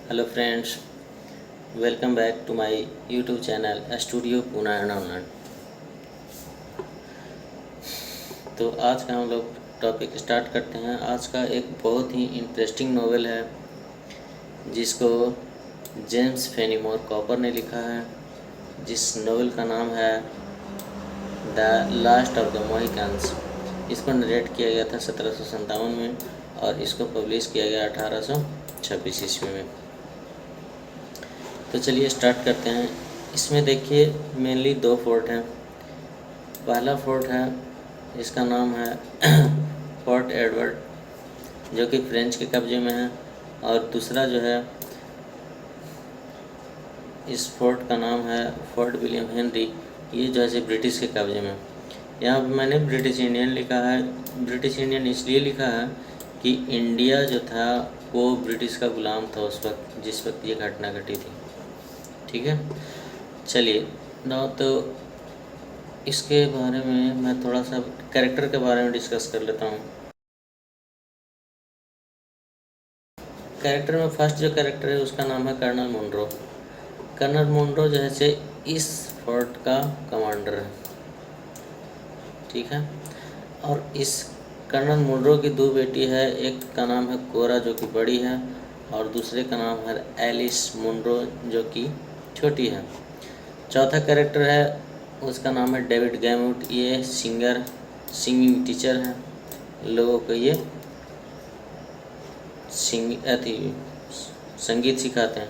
Hello friends, welcome back to my YouTube channel Studio Pune and Online। तो आज का हम लोग टॉपिक स्टार्ट करते हैं। आज का एक बहुत ही इंटरेस्टिंग नोवेल है जिसको जेम्स फेनीमोर कॉपर ने लिखा है, जिस नोवेल का नाम है द लास्ट ऑफ द मोहिकन्स। इसको नरेट किया गया था 1757 में और इसको पब्लिश किया गया 1826 ईस्वी में। तो चलिए स्टार्ट करते हैं। इसमें देखिए मेनली दो फोर्ट हैं। पहला फोर्ट है, इसका नाम है फोर्ट एडवर्ड, जो कि फ्रेंच के कब्जे में है, और दूसरा जो है इस फोर्ट का नाम है फोर्ट विलियम हेनरी। ये जो है ब्रिटिश के कब्जे में। यहाँ पे मैंने ब्रिटिश इंडियन लिखा है। ब्रिटिश इंडियन इसलिए लिखा है कि इंडिया जो था वो ब्रिटिश का गुलाम था उस वक्त, जिस वक्त ये घटना घटी थी। ठीक है, चलिए ना, तो इसके बारे में मैं थोड़ा सा कैरेक्टर के बारे में डिस्कस कर लेता हूँ। कैरेक्टर में फर्स्ट जो कैरेक्टर है उसका नाम है कर्नल मुनरो। कर्नल मुनरो जो है इस फोर्ट का कमांडर है। ठीक है, और इस कर्नल मुनरो की दो बेटी है, एक का नाम है कोरा जो कि बड़ी है, और दूसरे का नाम है एलिस मुनरो जो कि छोटी है। चौथा कैरेक्टर है, उसका नाम है डेविड गैमूट। ये सिंगिंग टीचर है, लोगों को ये संगीत सिखाते हैं।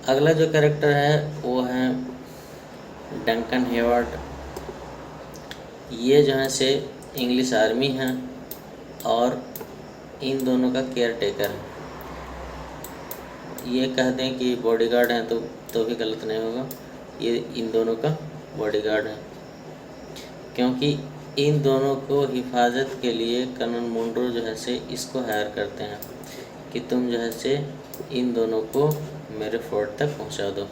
अगला जो कैरेक्टर है वो है डंकन हेवर्ड। ये जो है इंग्लिश आर्मी है और इन दोनों का केयर टेकर है। ये कह दें कि बॉडीगार्ड हैं तो भी गलत नहीं होगा। ये इन दोनों का बॉडीगार्ड है, क्योंकि इन दोनों को हिफाजत के लिए कर्नल मुनरो जो है इसको हायर करते हैं कि तुम जो है इन दोनों को मेरे फोर्ट तक पहुंचा दो।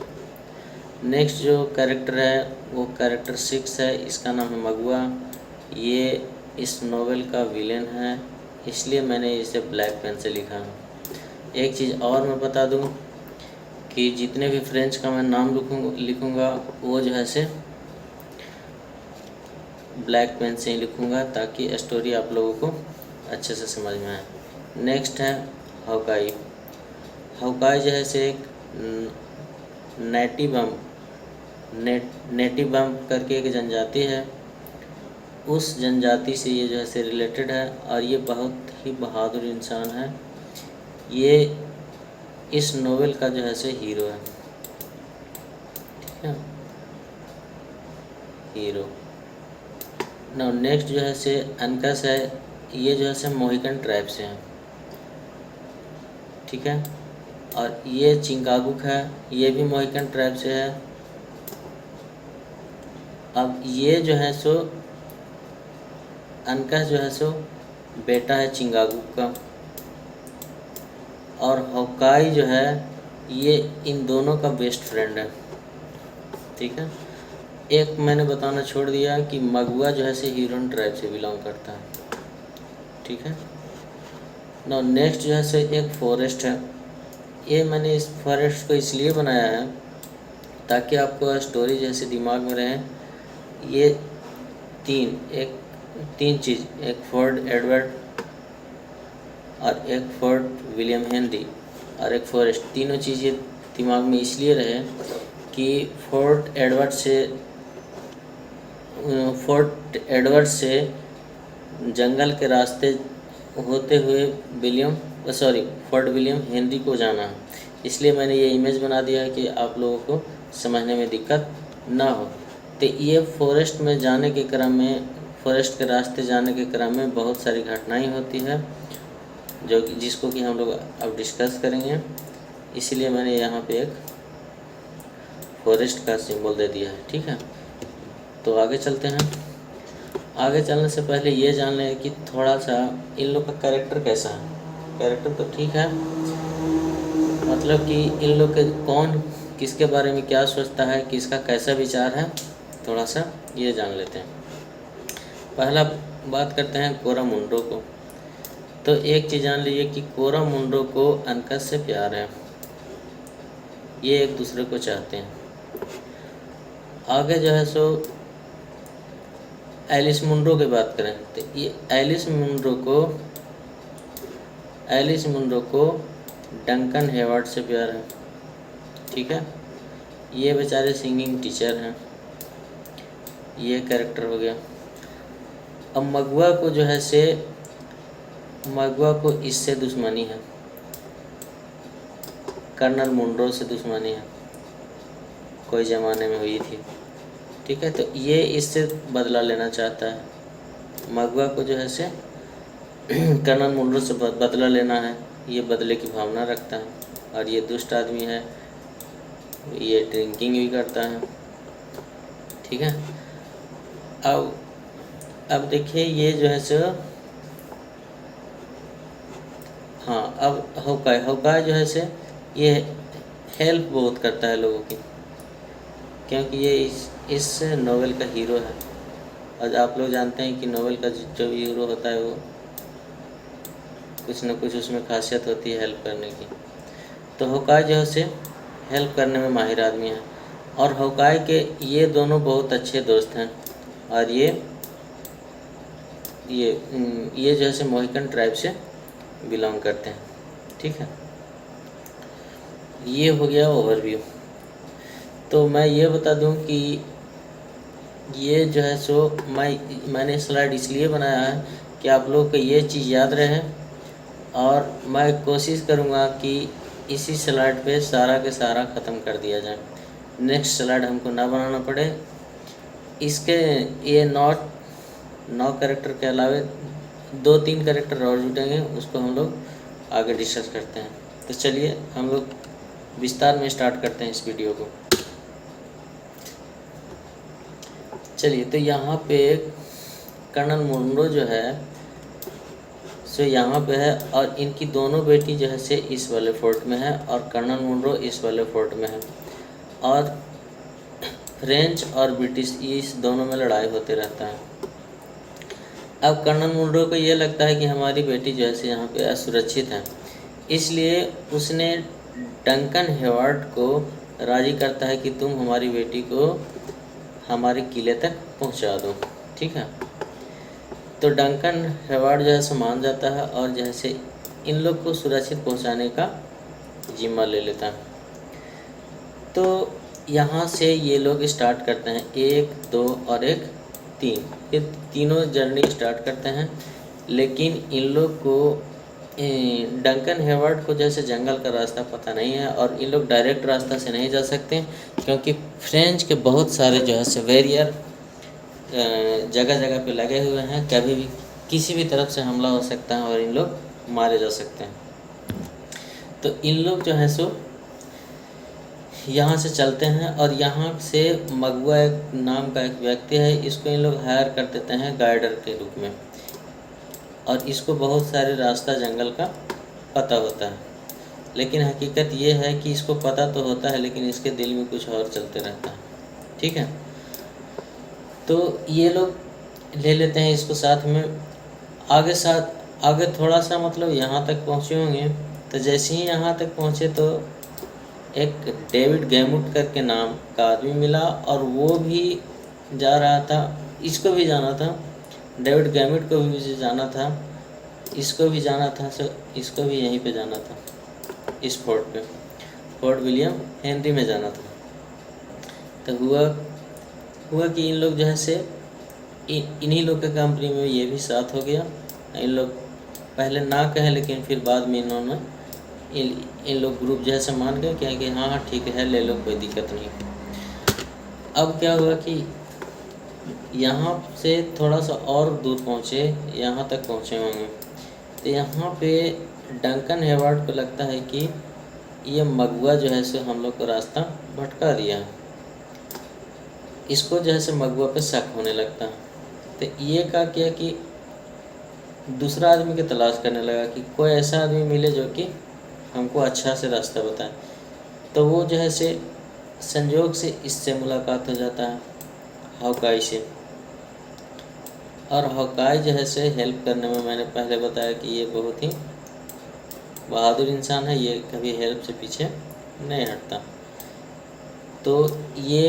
नेक्स्ट जो कैरेक्टर है वो कैरेक्टर 6 है, इसका नाम है मगुआ। ये इस नोवेल का विलेन है, इसलिए मैंने इसे ब्लैक पेन से लिखा है। एक चीज़ और मैं बता दूं कि जितने भी फ्रेंच का मैं नाम लिखूँगा वो जो है ब्लैक पेन से ही लिखूँगा, ताकि स्टोरी आप लोगों को अच्छे से समझ में आए। नेक्स्ट है हॉकाई। हॉकाई जो है एक नेटिव बम करके एक जनजाति है। उस जनजाति से ये जो है रिलेटेड है, और ये बहुत ही बहादुर इंसान है। ये इस नोवेल का जो है हीरो है। ठीक है, हीरो। ना नेक्स्ट जो है अनकस है। ये जो है मोहिकन ट्राइब से है। ठीक है, और ये चिंगागुक है, ये भी मोहिकन ट्राइब से है। अब ये जो है अनकस जो है बेटा है चिंगागुक का, और हॉकाई जो है ये इन दोनों का बेस्ट फ्रेंड है। ठीक है, एक मैंने बताना छोड़ दिया कि मगुआ जो है ह्यूरन ट्राइब से बिलोंग करता है। ठीक है, ना नेक्स्ट जो है एक फॉरेस्ट है। ये मैंने इस फॉरेस्ट को इसलिए बनाया है ताकि आपको स्टोरी जैसे दिमाग में रहे। ये तीन चीज़, एक फोर्ट एडवर्ड और एक फोर्ट विलियम हेनरी और एक फॉरेस्ट, तीनों चीज़ें दिमाग में इसलिए रहे कि फोर्ट एडवर्ड से जंगल के रास्ते होते हुए फोर्ट विलियम हेनरी को जाना है। इसलिए मैंने ये इमेज बना दिया है कि आप लोगों को समझने में दिक्कत ना हो। तो ये फॉरेस्ट के रास्ते जाने के क्रम में बहुत सारी घटनाएं होती है जिसको कि हम लोग अब डिस्कस करेंगे। इसलिए मैंने यहाँ पे एक फॉरेस्ट का सिंबल दे दिया है। ठीक है, तो आगे चलते हैं। आगे चलने से पहले ये जान लें कि थोड़ा सा इन लोग का कैरेक्टर कैसा है। कैरेक्टर तो ठीक है, मतलब कि इन लोग के कौन किसके बारे में क्या सोचता है, किसका कैसा विचार है, थोड़ा सा ये जान लेते हैं। पहला बात करते हैं कोरा मुंडो को। तो एक चीज़ जान लीजिए कि कोरा मुंडो को अनकस से प्यार है। ये एक दूसरे को चाहते हैं। आगे जो है सो एलिस मुनरो की बात करें तो ये एलिस मुनरो को डंकन हेवर्ड से प्यार है, ठीक है। ये बेचारे सिंगिंग टीचर हैं, ये कैरेक्टर हो गया। अब मगुआ को जो है से मगुआ को इससे दुश्मनी है, कर्नल मुनरो से दुश्मनी है, कोई ज़माने में हुई थी, ठीक है। तो ये इससे बदला लेना चाहता है, मगुआ को जो है से कर्नल मुनरो से बदला लेना है, ये बदले की भावना रखता है। और ये दुष्ट आदमी है, ये ड्रिंकिंग भी करता है, ठीक है। अब देखिए ये जो है सो हाँ, अब होकाई जो है से ये हेल्प बहुत करता है लोगों की, क्योंकि ये इस नोवेल का हीरो है। और आप लोग जानते हैं कि नोवेल का जो भी हीरो होता है वो कुछ न कुछ उसमें खासियत होती है हेल्प करने की। तो होकाई जो है से हेल्प करने में माहिर आदमी है। और होकाई के ये दोनों बहुत अच्छे दोस्त हैं। और ये जो है से मोहिकन ट्राइब से बिलोंग करते हैं, ठीक है। ये हो गया ओवरव्यू। तो मैं ये बता दूं कि ये जो है सो मैंने स्लाइड इसलिए बनाया है कि आप लोग को ये चीज़ याद रहे, और मैं कोशिश करूँगा कि इसी स्लाइड पे सारा के सारा ख़त्म कर दिया जाए, नेक्स्ट स्लाइड हमको ना बनाना पड़े। इसके ये 9 कैरेक्टर के अलावे 2-3 कैरेक्टर और जुटेंगे, उसको हम लोग आगे डिस्कस करते हैं। तो चलिए हम लोग विस्तार में स्टार्ट करते हैं इस वीडियो को। चलिए, तो यहाँ पे कर्नल मुनरो जो है सो यहाँ पे है, और इनकी दोनों बेटी जो है से इस वाले फोर्ट में है, और कर्नल मुनरो इस वाले फोर्ट में है। और फ्रेंच और ब्रिटिश इस दोनों में लड़ाई होते रहता है। अब कर्नल मुनरो को ये लगता है कि हमारी बेटी जो है यहाँ पे असुरक्षित है, इसलिए उसने डंकन हेवर्ड को राज़ी करता है कि तुम हमारी बेटी को हमारे किले तक पहुंचा दो, ठीक है। तो डंकन हेवर्ड जो है मान जाता है और जैसे इन लोग को सुरक्षित पहुंचाने का जिम्मा ले लेता है। तो यहाँ से ये लोग स्टार्ट करते हैं, 1, 2 और 3, ये तीनों जर्नी स्टार्ट करते हैं। लेकिन इन लोग को डंकन हेवर्ड को जैसे जंगल का रास्ता पता नहीं है, और इन लोग डायरेक्ट रास्ता से नहीं जा सकते, क्योंकि फ्रेंच के बहुत सारे जो है से वॉरियर जगह जगह पे लगे हुए हैं, कभी भी किसी भी तरफ से हमला हो सकता है और इन लोग मारे जा सकते हैं। तो इन लोग जो है सो यहाँ से चलते हैं, और यहाँ से मगुआ एक नाम का एक व्यक्ति है, इसको इन लोग हायर कर देते हैं गाइडर के रूप में। और इसको बहुत सारे रास्ता जंगल का पता होता है, लेकिन हकीकत ये है कि इसको पता तो होता है लेकिन इसके दिल में कुछ और चलते रहता है, ठीक है। तो ये लोग ले लेते हैं इसको साथ में। आगे थोड़ा सा मतलब यहाँ तक पहुँचे होंगे, तो जैसे ही यहाँ तक पहुँचे तो एक डेविड गैमुट करके नाम का आदमी मिला, और वो भी जा रहा था, इसको भी जाना था, डेविड गैमुट को भी जाना था, इसको भी जाना था, सो इसको भी यहीं पे जाना था, इस फोर्ट पे, फोर्ट विलियम हेनरी में जाना था। तो हुआ कि इन लोग जो है से इन्हीं लोग के कंपनी में ये भी साथ हो गया। इन लोग पहले ना कहे, लेकिन फिर बाद में इन्होंने इन लोग ग्रुप जैसे मान गए क्या कि हाँ ठीक है ले लो, कोई दिक्कत नहीं। अब क्या हुआ कि यहाँ से थोड़ा सा और दूर पहुँचे, यहाँ तक पहुँचे होंगे, तो यहाँ पे डंकन हेवर्ड को लगता है कि ये मगुआ जो है सो हम लोग को रास्ता भटका दिया है। इसको जो है सो मगुआ पे शक होने लगता है। तो ये क्या किया कि दूसरा आदमी की तलाश करने लगा कि कोई ऐसा आदमी मिले जो कि हमको अच्छा से रास्ता बताए। तो वो जो है से संजोग से इससे मुलाकात हो जाता है, होकाई से। और होकाई जो है से हेल्प करने में मैंने पहले बताया कि ये बहुत ही बहादुर इंसान है, ये कभी हेल्प से पीछे नहीं हटता। तो ये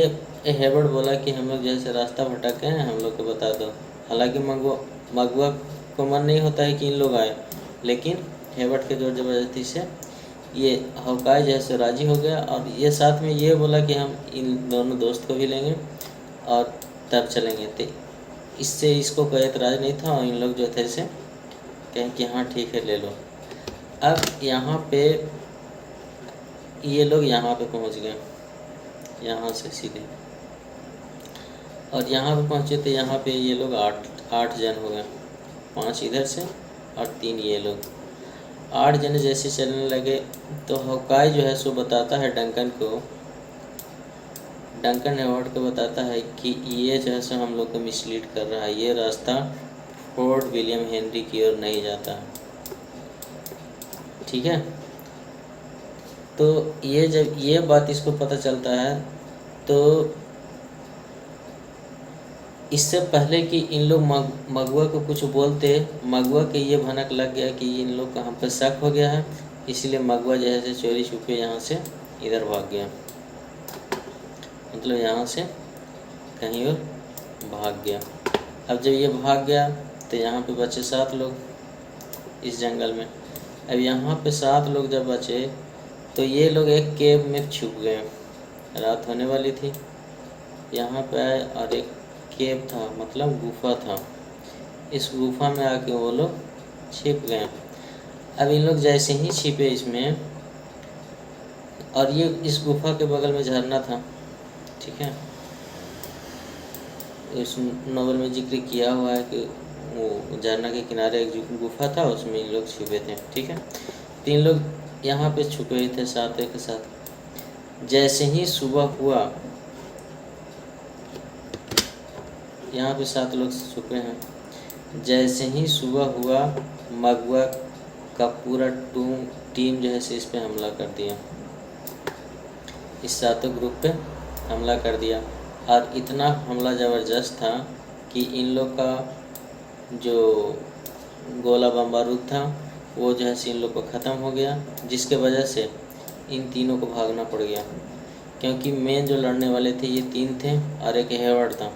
हेवर्ड बोला कि हम लोग जैसे रास्ता भटक गए हैं, हम लोग को बता दो। हालांकि मगवा को मन नहीं होता है कि इन लोग आए, लेकिन हेवर्ड के जोर ज़बरदस्ती से ये हौकाई जैसे राजी हो गया, और ये साथ में ये बोला कि हम इन दोनों दोस्त को भी लेंगे और तब चलेंगे। तो इससे इसको कोई एतराज़ नहीं था, और इन लोग जो थे से कहें कि हाँ ठीक है ले लो। अब यहाँ पे ये लोग यहाँ पे पहुँच गए, यहाँ से सीधे, और यहाँ पे पहुँचे तो यहाँ पे ये लोग आठ जन हो गए, 5 इधर से और 3 ये लोग। 8 जने जैसे चलने लगे तो हौकाई जो है सो बताता है डंकन हेवर्ड को बताता है कि ये जो है सो हम लोग को मिसलीड कर रहा है, ये रास्ता फोर्ट विलियम हेनरी की ओर नहीं जाता। ठीक है, तो ये जब ये बात इसको पता चलता है, तो इससे पहले कि इन लोग मगवा को कुछ बोलते, मगवा के ये भनक लग गया कि इन लोग का हम पर शक हो गया है, इसलिए मगवा जो है से चोरी छुपे यहाँ से इधर भाग गया, मतलब यहाँ से कहीं और भाग गया। अब जब ये भाग गया तो यहाँ पे बचे 7 लोग इस जंगल में। अब यहाँ पे 7 लोग जब बचे तो ये लोग एक केव में छुप गए, रात होने वाली थी। यहाँ पे आए और एक केव था, मतलब गुफा था, इस गुफा में आके वो लोग छिप गए। अब इन लोग जैसे ही छिपे इसमें, और ये इस गुफा के बगल में झरना था, ठीक है, इस नॉवल में जिक्र किया हुआ है कि वो झरना के किनारे एक गुफा था, उसमें इन लोग छुपे थे। ठीक है, 3 लोग यहाँ पे छुपे हुए थे साथ के साथ। जैसे ही सुबह हुआ, यहाँ पे 7 लोग छुपे हैं, जैसे ही सुबह हुआ मगवा का पूरा टीम जो है से इस पे हमला कर दिया, इस 7 ग्रुप पे हमला कर दिया। और इतना हमला ज़बरदस्त था कि इन लोग का जो गोला बम बारूद था वो जो है से इन लोग को ख़त्म हो गया, जिसके वजह से इन तीनों को भागना पड़ गया, क्योंकि मेन जो लड़ने वाले थे ये 3 थे और एक हेवर्ड था।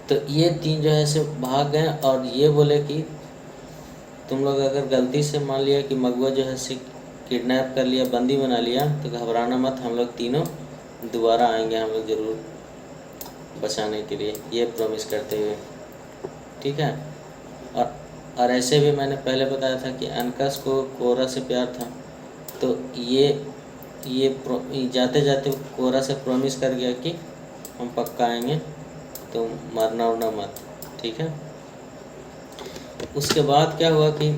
तो ये 3 जो है से भाग गए, और ये बोले कि तुम लोग अगर गलती से मान लिया कि मगवा जो है से किडनैप कर लिया, बंदी बना लिया, तो घबराना मत, हम लोग तीनों दोबारा आएंगे, हम लोग ज़रूर बचाने के लिए, ये प्रॉमिस करते हुए। ठीक है, और ऐसे भी मैंने पहले बताया था कि अनकस को कोरा से प्यार था, तो ये जाते जाते कोरा से प्रॉमिस कर गया कि हम पक्का आएंगे, तो मरना उड़ना मत। ठीक है, उसके बाद क्या हुआ कि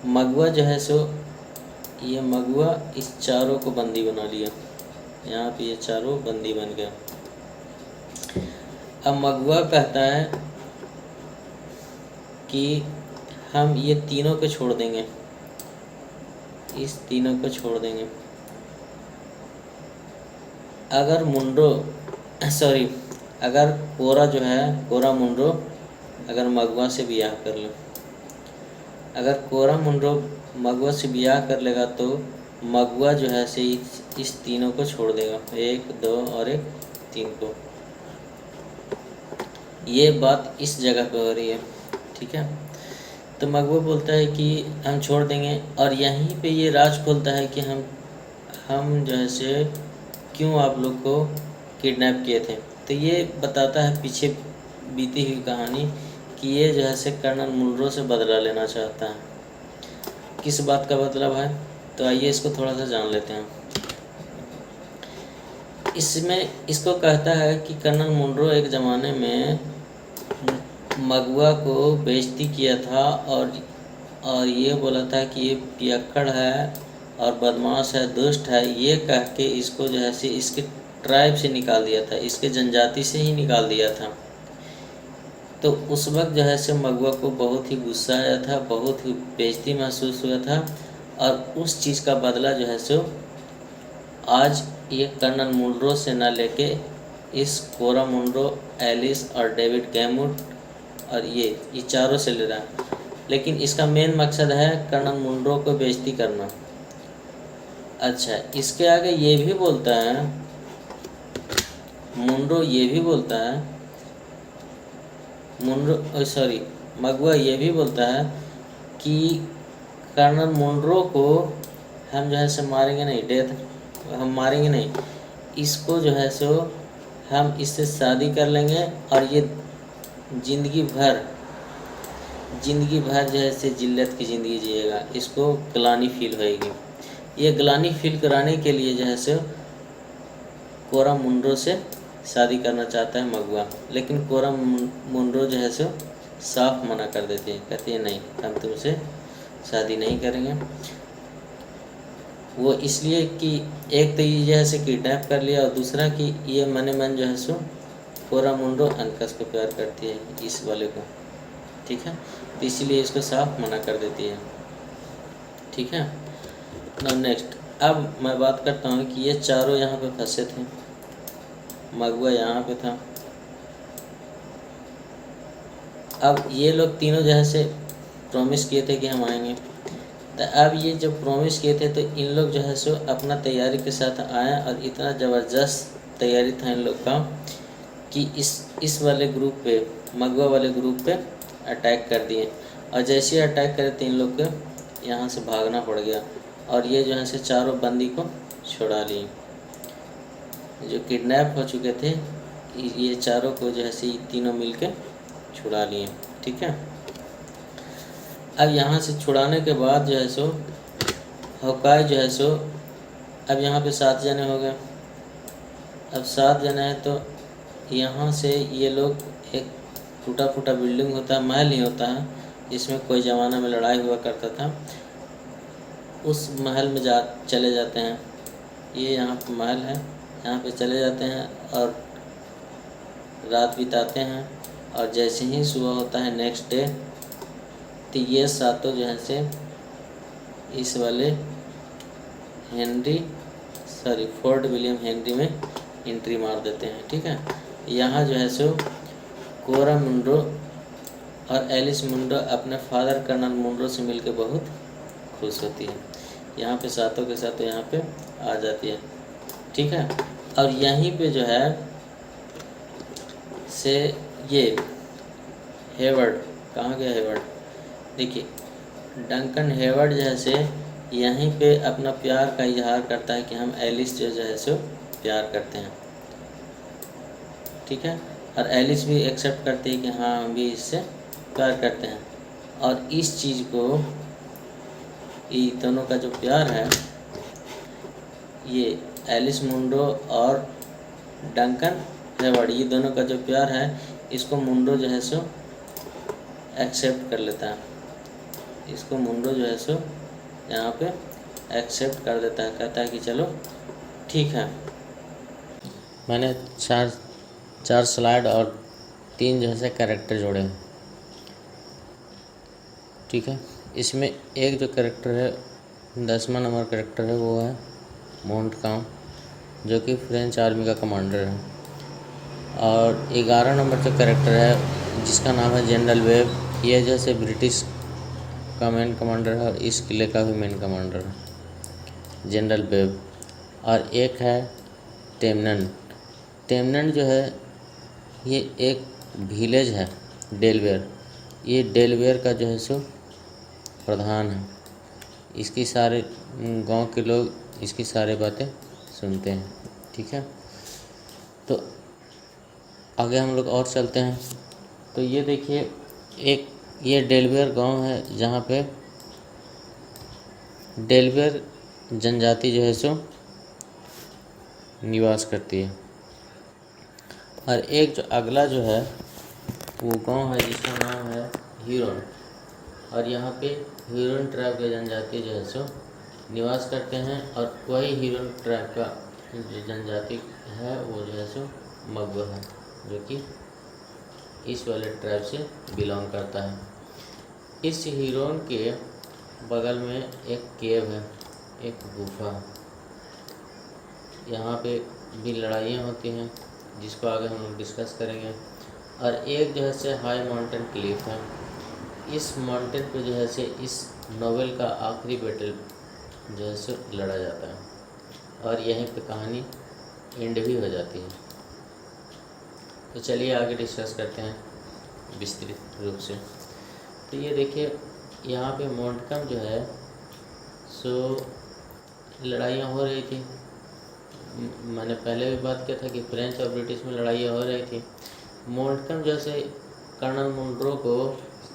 मगवा जो है सो, ये मगवा इस चारों को बंदी बना लिया, यहाँ पे ये चारों बंदी बन गया। अब मगवा कहता है कि हम ये तीनों को छोड़ देंगे, इस तीनों को छोड़ देंगे अगर अगर कोरा जो है, कोरा मुंड्रो अगर मगवा से ब्याह कर ले। अगर कोरा मुंड्रो मगवा से ब्याह कर लेगा तो मगवा जो है से इस तीनों को छोड़ देगा, 1 2 और 1 3 को। ये बात इस जगह पे हो रही है। ठीक है, तो मगवा बोलता है कि हम छोड़ देंगे, और यहीं पे ये राज खोलता है कि हम जो है से क्यों आप लोग को किडनैप किए थे। तो ये बताता है पीछे बीती हुई कहानी कि ये जो है से कर्नल मुनरो से बदला लेना चाहता है। किस बात का बदला भाई, तो आइए इसको थोड़ा सा जान लेते हैं। इसमें इसको कहता है कि कर्नल मुनरो एक ज़माने में मगवा को बेइज्जती किया था, और ये बोला था कि ये पियक्कड़ है और बदमाश है, दुष्ट है, ये कह के इसको जो है से इसके ट्राइब से निकाल दिया था, इसके जनजाति से ही निकाल दिया था। तो उस वक्त जो है से मगवा को बहुत ही गुस्सा आया था, बहुत ही बेइज्जती महसूस हुआ था, और उस चीज़ का बदला जो है सो आज ये कर्नल मुनरो से ना लेके इस कोरा मुनरो, एलिस और डेविड कैमूट और ये चारों से ले रहा है। लेकिन इसका मेन मकसद है कर्नल मुनरो को बेइज्जती करना। अच्छा, इसके आगे ये भी बोलता है, मुनरो ये भी बोलता है, मगवा ये भी बोलता है कि कर्नल मुनरो को हम जो है सो मारेंगे नहीं, डेथ हम मारेंगे नहीं, इसको जो है सो हम इससे शादी कर लेंगे और ये ज़िंदगी भर जो है से जिल्लत की ज़िंदगी जिएगा, इसको ग्लानि फील होएगी। ये ग्लानि फील कराने के लिए जो है सो कोरा मुनरो से शादी करना चाहता है मगवा, लेकिन कोरा मुनरो जो है सो साफ मना कर देती है, कहती है नहीं, हम तुमसे शादी नहीं करेंगे। वो इसलिए कि एक तो ये जो है से किडनैप कर लिया, और दूसरा कि ये मने मन जो है सो कोरा मुंडो अंकस को प्यार करती है, इस वाले को, ठीक है, तो इसीलिए इसको साफ मना कर देती है, ठीक है। नाउ नेक्स्ट, अब मैं बात करता हूँ कि ये चारों यहाँ पे फंसे थे, मगवा यहाँ पे था, अब ये लोग तीनों जो है से प्रॉमिस किए थे कि हम आएंगे, तो अब ये जब प्रॉमिस किए थे तो इन लोग जो है सो अपना तैयारी के साथ आए, और इतना ज़बरदस्त तैयारी था इन लोग का कि इस वाले ग्रुप पे, मगवा वाले ग्रुप पे अटैक कर दिए, और जैसे अटैक करे तो इन लोग को यहाँ से भागना पड़ गया, और ये जो है से चारों बंदी को छुड़ा लिए, जो किडनैप हो चुके थे ये चारों को जो है से तीनों मिल के छुड़ा लिए, ठीक है। अब यहाँ से छुड़ाने के बाद जो है सो हॉकाई जो है सो, अब यहाँ पे 7 जने हो गए, अब 7 जने हैं, तो यहाँ से ये लोग, एक टूटा फूटा बिल्डिंग होता है, महल ही होता है, जिसमें कोई ज़माना में लड़ाई हुआ करता था, उस महल में चले जाते हैं, ये यहाँ पे महल है, यहाँ पे चले जाते हैं और रात बिताते हैं, और जैसे ही सुबह होता है नेक्स्ट डे, तो ये सातों जो है से इस वाले फोर्ट विलियम हेनरी में एंट्री मार देते हैं, ठीक है। यहाँ जो है सो कोरा मुंडो और एलिस मुंडो अपने फादर कर्नल मुंडो से मिलकर बहुत खुश होती है, यहाँ पे सातों के सातों यहाँ पे आ जाती है, ठीक है। और यहीं पे जो है से ये हेवर्ड, कहाँ गया हेवर्ड, देखिए डंकन हेवर्ड जो है से यहीं पे अपना प्यार का इजहार करता है कि हम एलिस जो है सो प्यार करते हैं, ठीक है, और एलिस भी एक्सेप्ट करती है कि हाँ हम भी इससे प्यार करते हैं, और इस चीज़ को, ये दोनों का जो प्यार है, ये एलिस मुंडो और डंकन हेवर्ड, ये दोनों का जो प्यार है, इसको मुंडो जो है सो एक्सेप्ट कर लेता है, इसको मुंडो जो है सो यहाँ पे एक्सेप्ट कर देता है, कहता है कि चलो ठीक है। मैंने चार स्लाइड और 3 जो है कैरेक्टर जोड़े हैं, ठीक है। इसमें एक जो कैरेक्टर है 10वां नंबर कैरेक्टर है, वो है मोंटकाम, जो कि फ्रेंच आर्मी का कमांडर है, और 11 नंबर जो कैरेक्टर है जिसका नाम है जनरल वेब, ये जैसे ब्रिटिश का मेन कमांडर है, और इस किले का भी मेन कमांडर है जनरल वेब। और एक है टेमनन जो है, ये एक विलेज है डेलवेयर, ये डेलवेयर का जो है सो प्रधान है, इसकी सारे गांव के लोग इसकी सारी बातें सुनते हैं, ठीक है। तो आगे हम लोग और चलते हैं, तो ये देखिए एक ये डेलवेयर गांव है, जहाँ पे डेलवेयर जनजाति जो है सो निवास करती है। और एक जो अगला जो है वो गांव है जिसका नाम है ह्यूरन, और यहाँ पे ह्यूरन ट्राइब के जनजाति जो है सो निवास करते हैं, और वही ह्यूरन ट्राइब का जो जनजाति है वो जो है सो मगवा है, जो कि इस वाले ट्राइब से बिलोंग करता है। इस ह्यूरन के बगल में एक केव है, एक गुफा, यहाँ पे भी लड़ाइयाँ होती हैं, जिसको आगे हम लोग डिस्कस करेंगे। और एक जो है से हाई माउंटेन क्लिफ है, इस माउंटेन पे जो है से इस नोवेल का आखिरी बैटल जो है से लड़ा जाता है। और यहीं पे कहानी एंड भी हो जाती है। तो चलिए आगे डिस्कस करते हैं विस्तृत रूप से। तो ये देखिए यहाँ पे मोंटकम जो है सो लड़ाइयाँ हो रही थी। मैंने पहले भी बात किया था कि फ्रेंच और ब्रिटिश में लड़ाइयाँ हो रही थी। मोंटकम जैसे कर्नल मुनरो को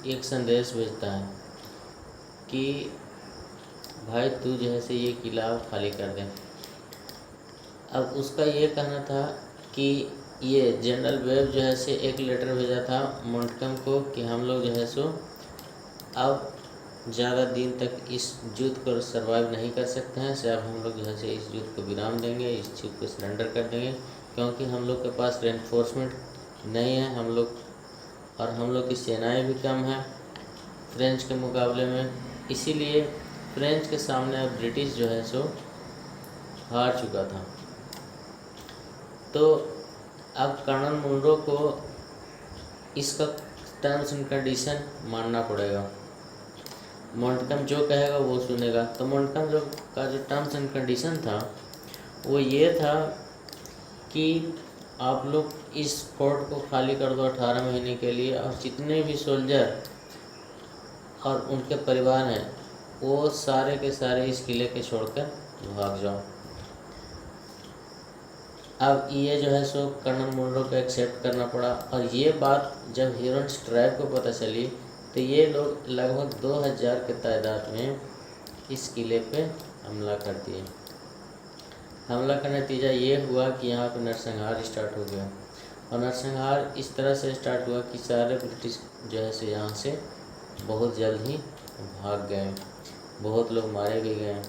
एक संदेश भेजता है कि भाई तू जो है से ये किला खाली कर दे। अब उसका ये कहना था कि ये जनरल वेब जो है से एक लेटर भेजा था मोंटकम को कि हम लोग जो है सो अब ज़्यादा दिन तक इस युद्ध को सर्वाइव नहीं कर सकते हैं, से अब हम लोग जो है से इस युद्ध को विराम देंगे, इस युद्ध को सरेंडर कर देंगे, क्योंकि हम लोग के पास रेनफोर्समेंट नहीं है, हम लोग की सेनाएं भी कम हैं फ्रेंच के मुकाबले में। इसीलिए फ्रेंच के सामने अब ब्रिटिश जो है सो हार चुका था। तो अब कर्नल मुनरो को इसका टर्म्स एंड कंडीशन मानना पड़ेगा। मोंटकम जो कहेगा वो सुनेगा। तो मोंटकम का जो टर्म्स एंड कंडीशन था वो ये था कि आप लोग इस फोर्ट को खाली कर दो 18 महीने के लिए, और जितने भी सोल्जर और उनके परिवार हैं वो सारे के सारे इस किले के छोड़कर भाग जाओ। अब ये जो है सो कर्नल मुनरो को एक्सेप्ट करना पड़ा। और ये बात जब ह्यूरन्स ट्राइब को पता चली तो ये लोग लगभग 2000 के तादाद में इस किले पे हमला कर दिए। हमला का नतीजा ये हुआ कि यहाँ पे नरसंहार स्टार्ट हो गया। और नरसंहार इस तरह से स्टार्ट हुआ कि सारे ब्रिटिश जो है से यहाँ से बहुत जल्द ही भाग गए, बहुत लोग मारे भी गए।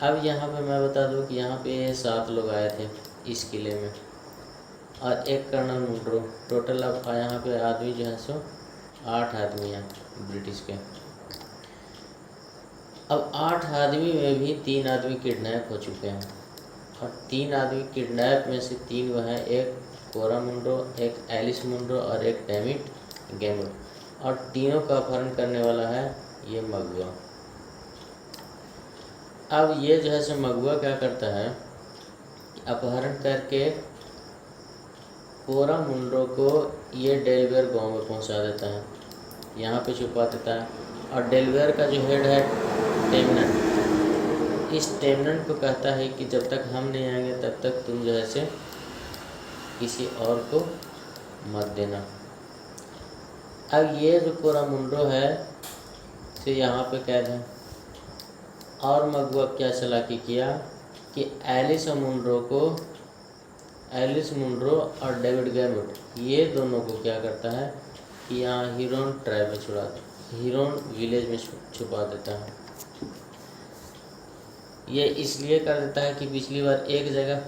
अब यहाँ पे मैं बता दूँ कि यहाँ पे 7 लोग आए थे इस किले में और एक कर्नल मुनरो। टोटल अब यहाँ पे आदमी जो है सो 8 आदमी हैं ब्रिटिश के। अब 8 आदमी में भी 3 आदमी किडनैप हो चुके हैं, और 3 आदमी किडनैप में से 3 वो हैं, एक कोरा मुनरो, एक एलिस मुनरो और एक डेविड गैमोट। और तीनों का अपहरण करने वाला है ये मगुआ। अब ये जो है सो मगुआ क्या करता है, अपहरण करके कोरा मुनरो को ये डेलवेयर गांव में पहुंचा देता है, यहाँ पे छुपा देता है। और डेलवेयर का जो हेड है टेमनन, इस टेमनन को कहता है कि जब तक हम नहीं आएंगे तब तक तुम जो है से किसी और को मत देना। अब ये जो कोरा मुनरो है से यहाँ पे कैद है। और मगुआ क्या चालाकी किया कि एलिस मुनरो और डेविड गैमोट ये दोनों को क्या करता है कि यहाँ ह्यूरन ट्राइब में ह्यूरन विलेज में छुपा देता है। ये इसलिए कर देता है कि पिछली बार एक जगह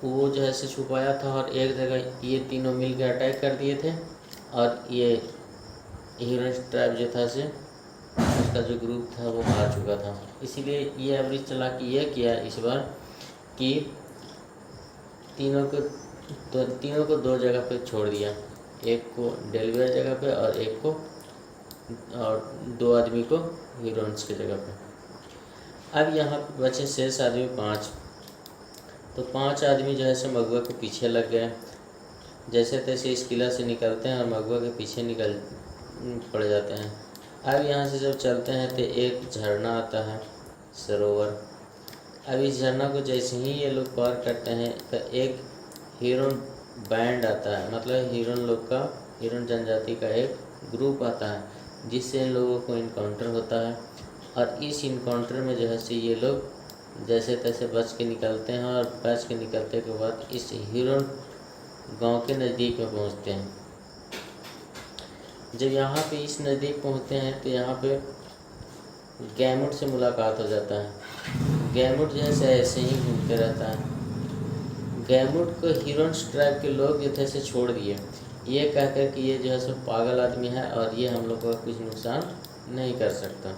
वो जो है से छुपाया था और एक जगह ये तीनों मिल के अटैक कर दिए थे, और ये ह्यूरन ट्राइब जो था से उसका जो ग्रुप था वो हार चुका था। इसीलिए ये एवरेज चालाकी ये किया इस बार कि तीनों को 2 जगह पे छोड़ दिया, एक को डेलवेयर जगह पे और एक को और 2 आदमी को ह्यूरन्स की जगह पे। अब यहाँ पे बचे शेष आदमी 5। तो 5 आदमी जो है से मगुआ के पीछे लग गए, जैसे तैसे इस किला से निकलते हैं और मगुआ के पीछे निकल पड़ जाते हैं। अब यहाँ से जब चलते हैं तो एक झरना आता है, सरोवर। अब इस झरना को जैसे ही ये लोग पार करते हैं तो एक ह्यूरन बैंड आता है, मतलब ह्यूरन जनजाति का एक ग्रुप आता है जिससे इन लोगों को इनकाउंटर होता है। और इस इनकाउंटर में जो है से ये लोग जैसे तैसे बच के निकलते हैं, और बच के निकलते के बाद इस ह्यूरन गांव के नज़दीक में पहुंचते हैं। जब यहाँ पे इस नज़दीक पहुँचते हैं तो यहाँ पे गैमोट से मुलाकात हो जाता है। गैमोट जैसे ऐसे ही घूमते रहता है। गैमोट को ह्यूरन्स ट्राइब के लोग जो थे से छोड़ दिए, ये कहकर कि ये जो है सो पागल आदमी है और ये हम लोग को कुछ नुकसान नहीं कर सकता,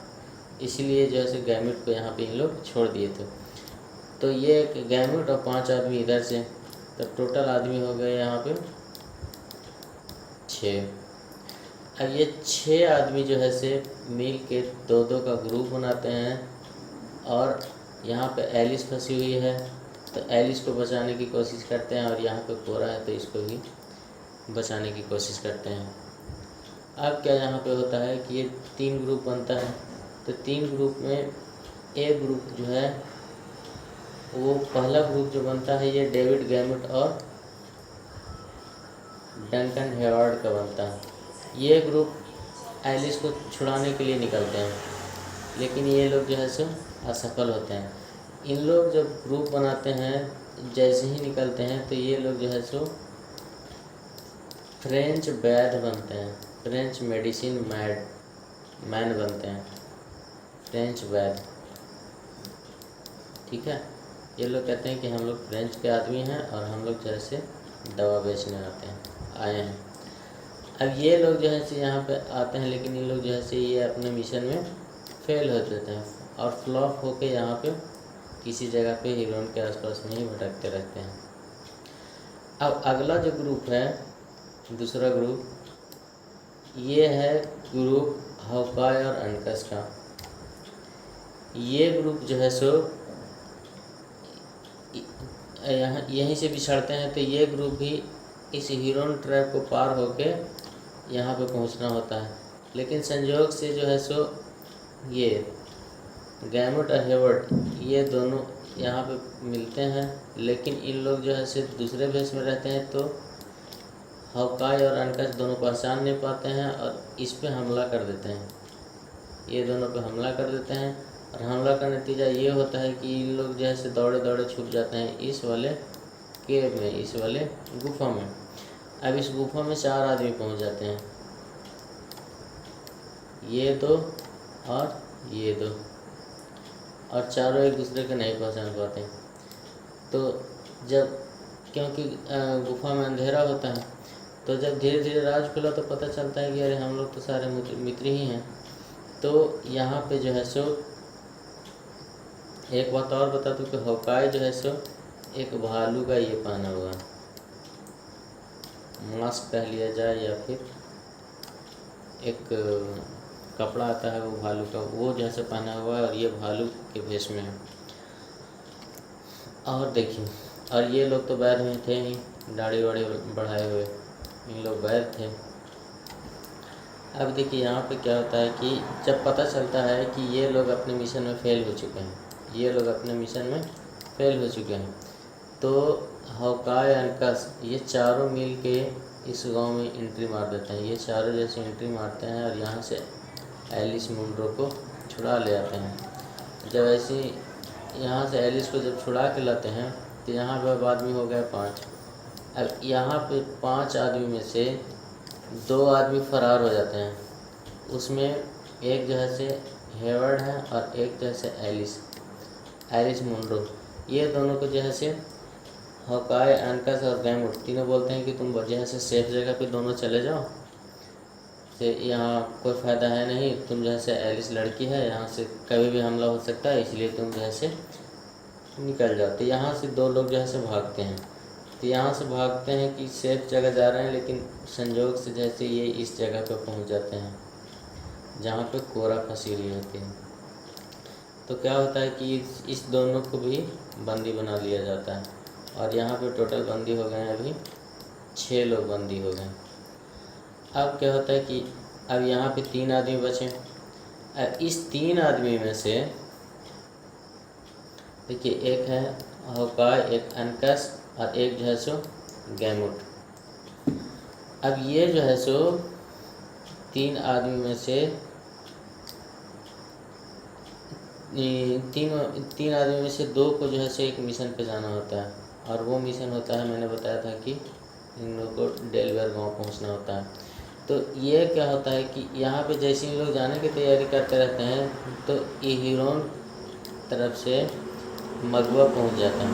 इसलिए जो है सो गैमोट को यहाँ पे इन लोग छोड़ दिए थे। तो ये गैमोट और 5 आदमी इधर से, तो टोटल आदमी हो गए यहाँ पे 6। अब ये 6 आदमी जो है से मिल के 2-2 का ग्रुप बनाते हैं और यहाँ पे एलिस फंसी हुई है, तो एलिस को बचाने की कोशिश करते हैं, और यहाँ पे कोरा है तो इसको भी बचाने की कोशिश करते हैं। अब क्या यहाँ पे होता है कि ये 3 ग्रुप बनता है, तो 3 ग्रुप में एक ग्रुप जो है वो पहला ग्रुप जो बनता है ये डेविड गैमेट और डंकन हेवार्ड का बनता है। ये ग्रुप एलिस को छुड़ाने के लिए निकलते हैं, लेकिन ये लोग जो है सो असफल होते हैं। इन लोग जब ग्रुप बनाते हैं, जैसे ही निकलते हैं, तो ये लोग जो है सो फ्रेंच वैद्य बनते हैं, फ्रेंच मेडिसिन मैन बनते हैं, फ्रेंच वैद्य। ठीक है, ये लोग कहते हैं कि हम लोग फ्रेंच के आदमी हैं और हम लोग जो है से दवा बेचने आए हैं। अब ये लोग जो है से यहाँ पे आते हैं, लेकिन ये लोग जो है से ये अपने मिशन में फेल हो जाते हैं और फ्लॉप होके यहाँ पे किसी जगह पे हीरोइन के आसपास में ही भटकते रहते हैं। अब अगला जो ग्रुप है, दूसरा ग्रुप, ये है ग्रुप हॉकाय और अनकस का। ये ग्रुप जो है सो यहाँ यहीं से बिछड़ते हैं, तो ये ग्रुप भी इस हीरोइन ट्रैप को पार होके यहाँ पे पहुँचना होता है। लेकिन संयोग से जो है सो ये गैमेट और हेवर्ड ये दोनों यहाँ पे मिलते हैं, लेकिन इन लोग जो है से दूसरे भेष में रहते हैं, तो हॉकाय और अनकस दोनों पहचान नहीं पाते हैं और इस पे हमला कर देते हैं। ये दोनों पे हमला कर देते हैं और हमला का नतीजा ये होता है कि इन लोग जो है से दौड़े दौड़े छुप जाते हैं इस वाले केव में, इस वाले गुफा में। अब इस गुफा में 4 आदमी पहुंच जाते हैं, ये 2 और ये 2, और चारों एक दूसरे को नहीं पहचान पाते। तो जब क्योंकि गुफा में अंधेरा होता है, तो जब धीरे धीरे राज खुला तो पता चलता है कि अरे हम लोग तो सारे मित्र ही हैं। तो यहाँ पे जो है सो एक बात और बता दूँ कि हॉकाय जो है सो एक भालू का ये पहना हुआ है, मास्क कह लिया जाए या फिर एक कपड़ा आता है वो भालू का, वो जैसे पहना हुआ है और ये भालू के भेष में है। और देखिए, और ये लोग तो वैद्य में थे ही, दाढ़ी वाड़ी बढ़ाए हुए इन लोग वैद्य थे। अब देखिए यहाँ पे क्या होता है कि जब पता चलता है कि ये लोग अपने मिशन में फेल हो चुके हैं, ये लोग अपने मिशन में फेल हो चुके हैं, तो हॉकाय अनकस ये चारों मिल के इस गांव में एंट्री मार देते हैं। ये चारों जैसे एंट्री मारते हैं और यहाँ से एलिस मुनरो को छुड़ा ले आते हैं। जब ऐसे यहाँ से एलिस को जब छुड़ा के लाते हैं, तो यहाँ पे अब आदमी हो गए 5। अब यहाँ पे 5 आदमी में से 2 आदमी फरार हो जाते हैं, उसमें एक जो है से हेवर्ड है और एक जो है से एलिस मुनरो। ये दोनों को जो है से हॉकाय अनकस और गैमेट तीनों बोलते हैं कि तुम जो है से सेफ जगह पे दोनों चले जाओ, से यहाँ कोई फ़ायदा है नहीं, तुम जो है से एलिस लड़की है, यहाँ से कभी भी हमला हो सकता है, इसलिए तुम जो है से निकल जाओ। तो यहाँ से 2 लोग जो है से भागते हैं, तो यहाँ से भागते हैं कि सेफ जगह जा रहे हैं, लेकिन संयोग से जैसे ये इस जगह पे पहुँच जाते हैं जहाँ पे कोरा फंसी हुई होती है। तो क्या होता है कि इस दोनों को भी बंदी बना लिया जाता है, और यहाँ पे टोटल बंदी हो गए हैं अभी 6 लोग बंदी हो गए। अब क्या होता है कि अब यहाँ पे 3 आदमी बचे। अब इस 3 आदमी में से देखिए, एक है हॉकाय, एक अनकस और एक जो है सो गैमेट। अब ये जो है सो 3 आदमी में से तीन आदमी में से 2 को जो है से एक मिशन पे जाना होता है, और वो मिशन होता है, मैंने बताया था कि इन लोगों को डेलवेयर गाँव पहुंचना होता है। तो ये क्या होता है कि यहाँ पे जैसे इन लोग जाने की तैयारी करते रहते हैं, तो ये हीरोइन तरफ से मगवा पहुंच जाता है।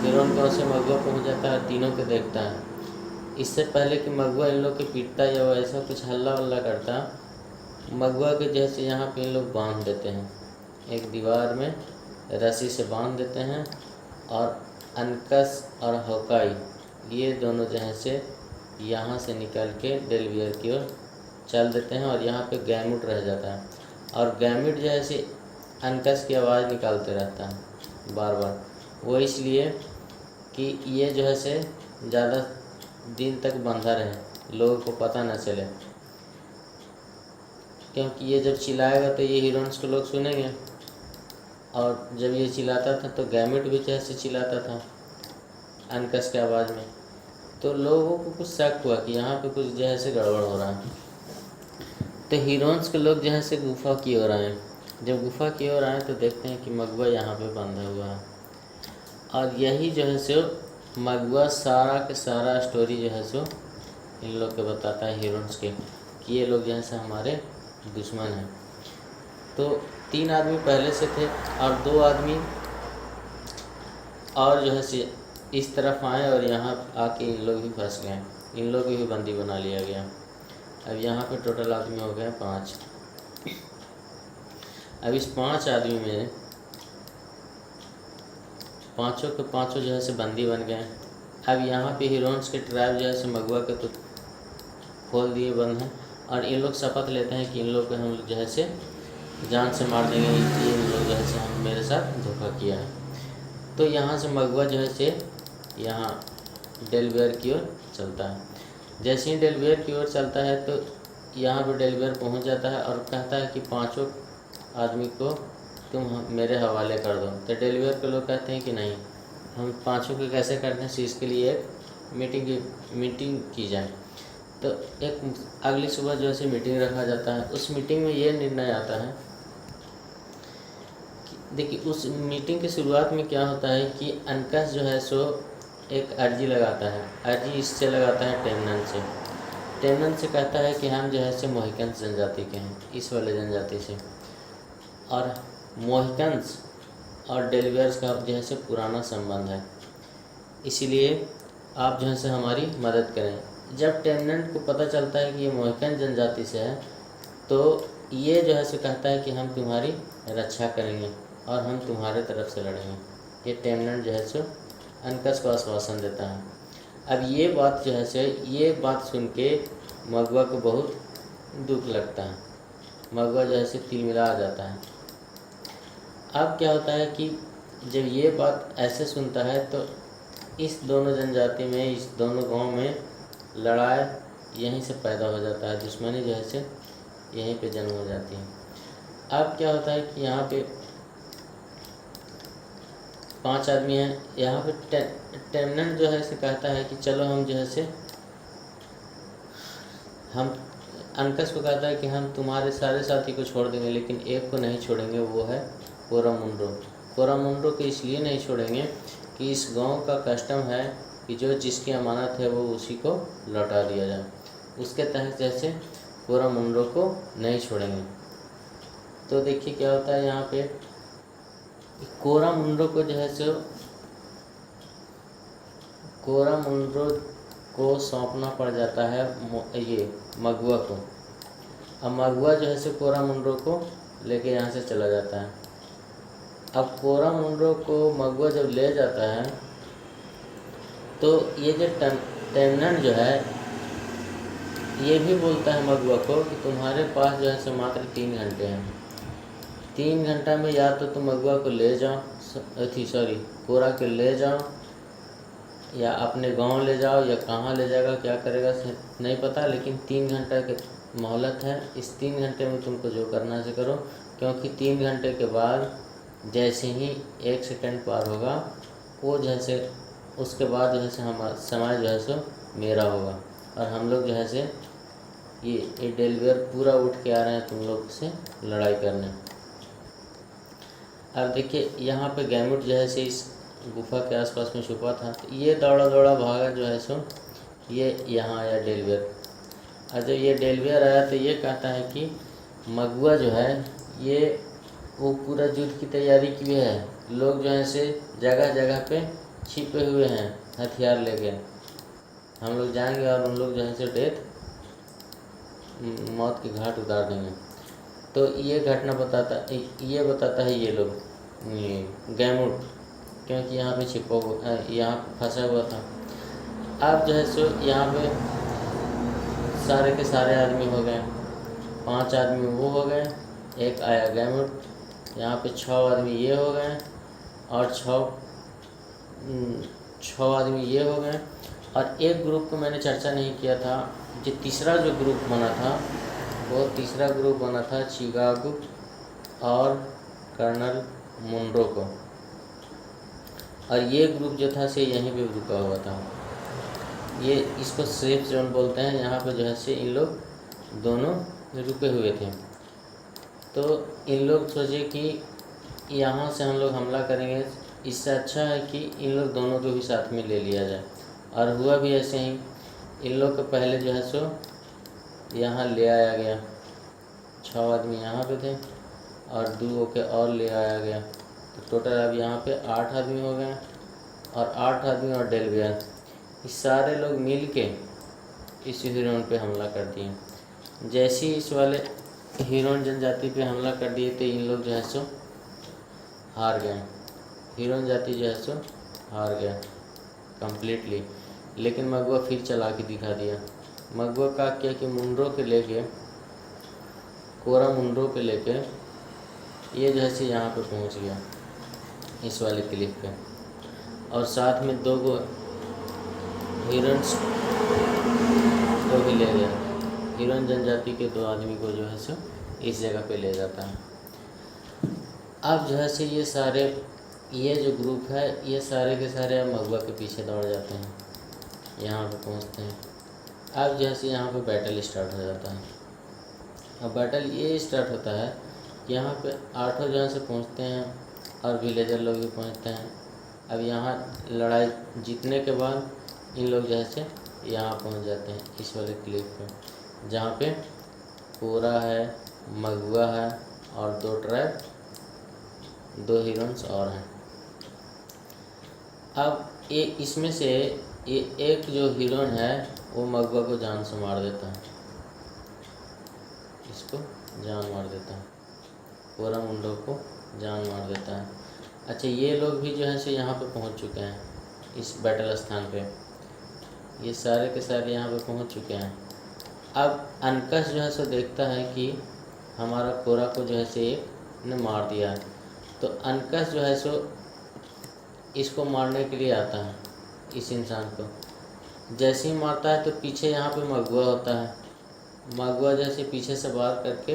हीरोइन गाँव से मगवा पहुंच जाता है, तीनों को देखता है। इससे पहले कि मगवा इन लोग के पीटता या ऐसा कुछ हल्ला वल्ला करता, मगवा के जैसे यहाँ पे इन लोग बांध देते हैं, एक दीवार में रस्सी से बांध देते हैं, और अनकस और हॉकाय ये दोनों जो हैं से यहाँ से निकल के डेलवेयर की ओर चल देते हैं, और यहाँ पे गैमेट रह जाता है। और गैमेट जो है से अनकस की आवाज़ निकालते रहता है बार बार। वो इसलिए कि ये जो है से ज़्यादा दिन तक बंधा रहे, लोगों को पता न चले, क्योंकि ये जब चिल्लाएगा तो ये हीरोइंस को लोग सुनेंगे। और जब ये चिल्लाता था तो गैमेट भी जैसे चिल्लाता था अनकस की आवाज़ में, तो लोगों को कुछ शक हुआ कि यहाँ पे कुछ जो है से गड़बड़ हो रहा है। तो हीरोइंस के लोग जो है से गुफा की ओर आए। जब गुफा की ओर आए तो देखते हैं कि मगुआ यहाँ पे बंधा हुआ है, और यही जो है सो मगुआ सारा के सारा स्टोरी जो है सो इन लोग को बताता है हीरोइंस के, कि ये लोग जो है से हमारे दुश्मन हैं। तो 3 आदमी पहले से थे और 2 आदमी और जो है से इस तरफ आए और यहाँ आके इन लोग भी फंस गए, इन लोग भी बंदी बना लिया गया। अब यहाँ पे टोटल आदमी हो गए 5। अब इस 5 आदमी में पाँचों के पाँचों जो है से बंदी बन गए। अब यहाँ पे हीरोइंस के ट्राइब जो है से मगुआ के तो खोल दिए बंद हैं, और इन लोग शपथ लेते हैं कि इन लोग को हम लोग जो है से जान से मार देंगे, इसलिए इन लोग जो है से हम मेरे साथ धोखा किया है। तो यहाँ से मगुआ जो है से यहाँ डेलवेयर की ओर चलता है। जैसे ही डेलवेयर की ओर चलता है तो यहाँ पर डेलवेयर पहुँच जाता है और कहता है कि 5 आदमी को तुम मेरे हवाले कर दो। तो डेलवेयर के लोग कहते हैं कि नहीं, हम 5 को कैसे करते हैं, इसके लिए एक मीटिंग की जाए। तो एक अगली सुबह जो है मीटिंग रखा जाता है। उस मीटिंग में ये निर्णय आता है, देखिए उस मीटिंग की शुरुआत में क्या होता है कि अनकस जो है सो एक अर्जी लगाता है। अर्जी इससे लगाता है टेमनन से। टेमनन से कहता है कि हम जो है से मोहिकन्स जनजाति के हैं, इस वाले जनजाति से, और मोहिकन्स और डेलवेयर्स का जो है से पुराना संबंध है, इसीलिए आप जो है से हमारी मदद करें। जब टेमनेंट को पता चलता है कि ये मोहिकन जनजाति से है, तो ये जो है से कहता है कि हम तुम्हारी रक्षा करेंगे और हम तुम्हारे तरफ से लड़ेंगे। ये टेमनेंट जो है सो अनकस को आश्वासन देता है। अब ये बात जो है से, ये बात सुन के मगुआ को बहुत दुख लगता है। मगुआ जो है से तिलमिला आ जाता है। अब क्या होता है कि जब ये बात ऐसे सुनता है तो इस दोनों जनजाति में, इस दोनों गांव में लड़ाई यहीं से पैदा हो जाता है। दुश्मनी जो है से यहीं पे जन्म हो जाती है। अब क्या होता है कि यहाँ पे 5 आदमी हैं। यहाँ पे टेमनेंट जो है से कहता है कि चलो हम जो है से, हम अनकस को कहता है कि हम तुम्हारे सारे साथी को छोड़ देंगे, लेकिन एक को नहीं छोड़ेंगे, वो है कोरामुंडो। कोरामुंडो को इसलिए नहीं छोड़ेंगे कि इस गांव का कस्टम है कि जो जिसकी अमानत है वो उसी को लौटा दिया जाए। उसके तहत जैसे कोरामुंडो को नहीं छोड़ेंगे। तो देखिए क्या होता है, यहाँ पे कोरामुंडो को जो है सो, कोरामुंडो को सौंपना पड़ जाता है ये मगुआ को। अब मगुआ जो है सो कोरामुंडो को लेके यहाँ से चला जाता है। अब कोरामुंडो को मगुआ जब ले जाता है तो ये जो टेमनेंट जो है ये भी बोलता है मगुआ को कि तुम्हारे पास जो है सो मात्र 3 घंटे हैं। 3 घंटा में या तो तुम मगुआ को ले जाओ, कोरा के ले जाओ, या अपने गांव ले जाओ, या कहाँ ले जाएगा क्या करेगा नहीं पता, लेकिन 3 घंटा की मोहलत है। इस 3 घंटे में तुमको जो करना से करो, क्योंकि 3 घंटे के बाद जैसे ही 1 सेकंड पार होगा, वो जैसे उसके बाद जो है से हमारा समय जो है सो मेरा होगा, और हम लोग जो है से ये डेलवेयर पूरा उठ के आ रहे हैं तुम लोग से लड़ाई करने। अब देखिए यहाँ पे गैमुट जो है से इस गुफा के आसपास में छुपा था, तो ये दौड़ा दौड़ा भागा जो है सो ये यहाँ आया डेलवेयर। और जब ये डेलवेयर आया तो ये कहता है कि मगुआ जो है ये वो पूरा युद्ध की तैयारी की है, लोग जो है से जगह जगह पे छिपे हुए हैं हथियार लेके, हम लोग जाएंगे और उन लोग जो है से डेथ मौत के घाट उतार देंगे। तो ये घटना ये बताता है ये लोग गैमुट, क्योंकि यहाँ पे छिपा हुआ, यहाँ फंसा हुआ था। अब जो है सो यहाँ पे सारे के सारे आदमी हो गए, 5 आदमी वो हो गए, एक आया गैमुट, यहाँ पे 6 आदमी ये हो गए और 6 आदमी ये हो गए। और एक ग्रुप को मैंने चर्चा नहीं किया था, जो तीसरा जो ग्रुप बना था वो तीसरा ग्रुप बना था चिकागो और कर्नल मुनरो को, और ये ग्रुप जो था से यहीं पे रुका हुआ था। ये इसको सेफ जोन बोलते हैं, यहाँ पे जो है से इन लोग दोनों रुके हुए थे। तो इन लोग सोचे कि यहाँ से हम लोग हमला करेंगे, इससे अच्छा है कि इन लोग दोनों को भी साथ में ले लिया जाए। और हुआ भी ऐसे ही, इन लोग को पहले जो है सो यहाँ ले आया गया, 6 आदमी यहाँ पे थे और 2 के और ले आया गया, तो टोटल अब यहाँ पे 8 आदमी हो गए। और 8 आदमी और डेलवियर, ये सारे लोग मिल के इस ह्यूरॉन पे हमला कर दिए। जैसे ही इस वाले ह्यूरॉन जनजाति पे हमला कर दिए तो इन लोग जो है सो हार गए। ह्यूरॉन जाति जो है सो हार गया कम्प्लीटली। लेकिन मगवा फिर चला के दिखा दिया। मगवा का क्या कि मुनरो के लेके, कोरा मुनरो पे लेके ये जो है से यहाँ पे पहुँच गया इस वाले क्लिफ पे, और साथ में 2 ह्यूरॉन्स को भी ले गया। ह्यूरॉन जनजाति के 2 आदमी को जो है सो इस जगह पे ले जाता है। अब जो है से ये जो ग्रुप है ये सारे के सारे अब मगवा के पीछे दौड़ जाते हैं, यहाँ पे पहुँचते हैं। अब जो है से यहाँ पे बैटल स्टार्ट हो जाता है। अब बैटल ये स्टार्ट होता है कि यहाँ पे 8 जो है से पहुँचते हैं और विलेजर लोग भी पहुँचते हैं। अब यहाँ लड़ाई जीतने के बाद इन लोग जो है से यहाँ पहुँच जाते हैं इस वाले क्लिफ पे, जहाँ पे कोरा है, मगवा है और 2 ट्राइब, 2 ह्यूरॉन्स और हैं। अब ये इसमें से ये एक जो ह्यूरॉन है वो मगवा को जान से मार देता है, इसको जान मार देता है, कोरा मुंडो को जान मार देता है। अच्छा, ये लोग भी जो है से यहाँ पे पहुँच चुके हैं इस बैटल स्थान पे, ये सारे के सारे यहाँ पे पहुँच चुके हैं। अब अनकस जो है सो देखता है कि हमारा कोरा को जो है से एक ने मार दिया है, तो अनकस जो है सो इसको मारने के लिए आता है, इस इंसान को। जैसे ही मारता है तो पीछे यहाँ पे मगवा होता है, मगवा जैसे पीछे से वार करके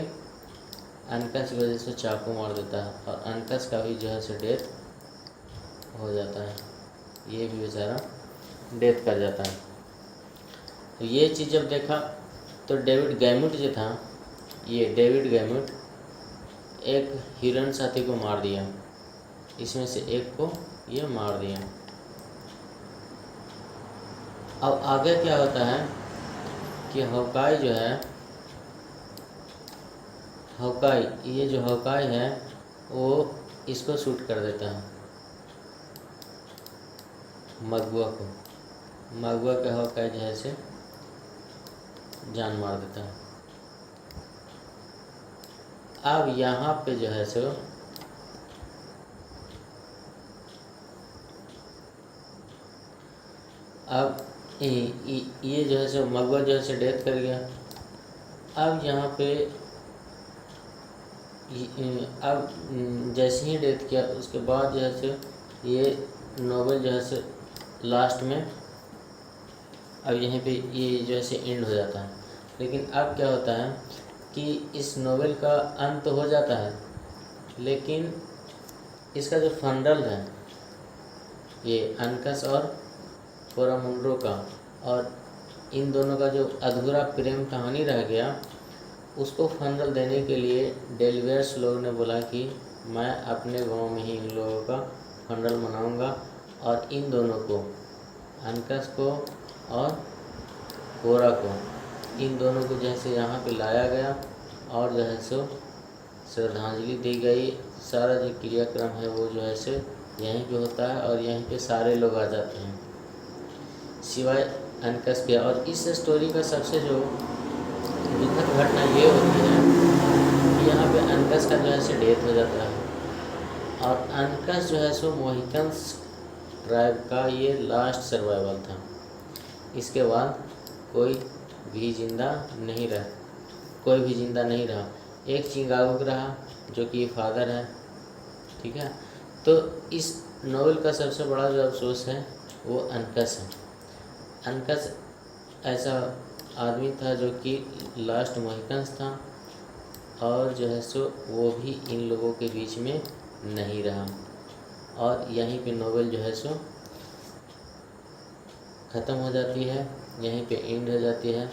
अनकस की वजह से चाकू मार देता है, और अनकस का भी जो है सो डेथ हो जाता है, ये भी बेचारा डेथ कर जाता है। तो ये चीज़ जब देखा तो डेविड गैमुट जो था, ये डेविड गैमुट एक ह्यूरॉन साथी को मार दिया, इसमें से एक को ये मार दिया। अब आगे क्या होता है कि हॉकाई जो है, हॉकाई ये जो हॉकाई है वो इसको शूट कर देता है मगवा को, मगवा के हॉकाई जो है से जान मार देता है। अब यहाँ पे जो है सो अब ये जो है सो मगवा जो है सो डेथ कर गया। अब यहाँ पे अब जैसे ही डेथ किया उसके बाद जो है सो ये नोवेल जो है सो लास्ट में अब यहीं पे ये जो है से एंड हो जाता है। लेकिन अब क्या होता है कि इस नोवेल का अंत हो जाता है, लेकिन इसका जो फंडल है ये अनकस और कोरा मुंडो का, और इन दोनों का जो अधूरा प्रेम कहानी रह गया उसको फंडल देने के लिए डेलवियर्स लोग ने बोला कि मैं अपने गांव में ही इन लोगों का फंडल मनाऊंगा, और इन दोनों को, अनकस को और कोरा को, इन दोनों को जैसे यहाँ पे लाया गया और जो है सो श्रद्धांजलि दी गई। सारा जो क्रियाक्रम है वो जो है सो यहीं पे होता है और यहीं पे सारे लोग आ जाते हैं सिवाय अनकस के। और इस स्टोरी का सबसे जो दुखद घटना ये होती है कि यहाँ पे अनकस का जो है सो डेथ हो जाता है, और अनकस जो है सो मोहिकन्स ट्राइब का ये लास्ट सर्वाइवल था। इसके बाद कोई भी जिंदा नहीं रहा। एक चिंगागुक रहा जो कि फादर है, ठीक है। तो इस नॉवेल का सबसे बड़ा जो अफसोस है वो अनकस है। अनकस ऐसा आदमी था जो कि लास्ट मोहिकन्स था, और जो है सो वो भी इन लोगों के बीच में नहीं रहा, और यहीं पे नॉवेल जो है सो ख़त्म हो जाती है, यहीं पे एंड हो जाती है।